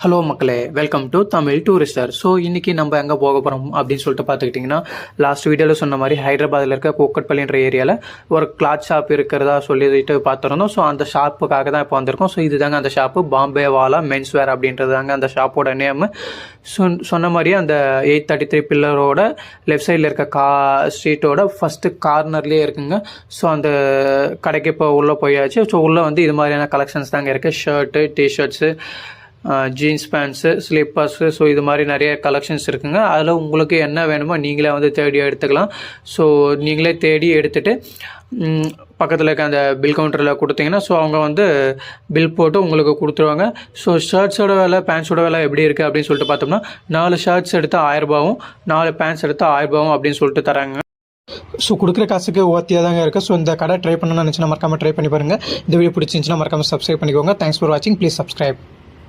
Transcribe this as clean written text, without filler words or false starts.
Hello மக்களே, welcome to Tamil Tourister. So இன்றைக்கி நம்ம எங்கே போக போகிறோம் அப்படின்னு சொல்லிட்டு பார்த்துக்கிட்டிங்கன்னா, லாஸ்ட் வீடியோவில் சொன்ன மாதிரி ஹைதராபாத்தில் இருக்க கூக்கட்பள்ளின்ற ஏரியாவில் ஒரு கிளாத் ஷாப் இருக்கிறதா சொல்லிட்டு பார்த்துருந்தோம். ஸோ அந்த ஷாப்புக்காக தான் இப்போ வந்திருக்கோம். ஸோ இது தாங்க அந்த ஷாப்பு, பாம்பே வாலா மென்ஸ் வேர் அப்படின்றது தாங்க அந்த ஷாப்போட நேமு. சொன்ன மாதிரியே அந்த 833 பில்லரோட லெஃப்ட் சைடில் இருக்க ஸ்ட்ரீட்டோட ஃபஸ்ட்டு கார்னர்லேயே இருக்குங்க. ஸோ அந்த கடைக்கு இப்போ உள்ளே போயாச்சு. ஸோ உள்ளே வந்து இது மாதிரியான கலெக்ஷன்ஸ் தாங்க இருக்குது. Shirt, T-shirts, jeans bands, slippers, so இது மாதிரி நிறைய கலெக்ஷன்ஸ் இருக்குங்க. அதில் உங்களுக்கு என்ன வேணுமோ நீங்களே வந்து தேடி எடுத்துக்கலாம். ஸோ நீங்களே தேடி எடுத்துகிட்டு பக்கத்தில் இருக்க அந்த பில் கவுண்டரில் கொடுத்தீங்கன்னா ஸோ அவங்க வந்து பில் போட்டு உங்களுக்கு கொடுத்துருவாங்க. ஸோ ஷர்ட்ஸோட விலை, பேண்ட்ஸோட விலை எப்படி இருக்குது அப்படின்னு சொல்லிட்டு பார்த்தோம்னா, 4 ஷர்ட்ஸ் எடுத்து 1000 ரூபாவும் 4 பேண்ட்ஸ் எடுத்து 1000 ரூபாவும் அப்படின்னு சொல்லிட்டு தராங்க. ஸோ கொடுக்குற காசுக்கு ஓத்தியாக தாங்க இருக்குது. ஸோ இந்த கடை ட்ரை பண்ணணும்னு நினச்சினா மறக்காமல் ட்ரை பண்ணி பாருங்கள். இந்த வீடியோ பிடிச்சிருந்துச்சுன்னா மறக்காமல் சப்ஸ்கிரைப் பண்ணிக்கோங்க. தேங்க்ஸ் ஃபார் வாட்சிங். Please subscribe.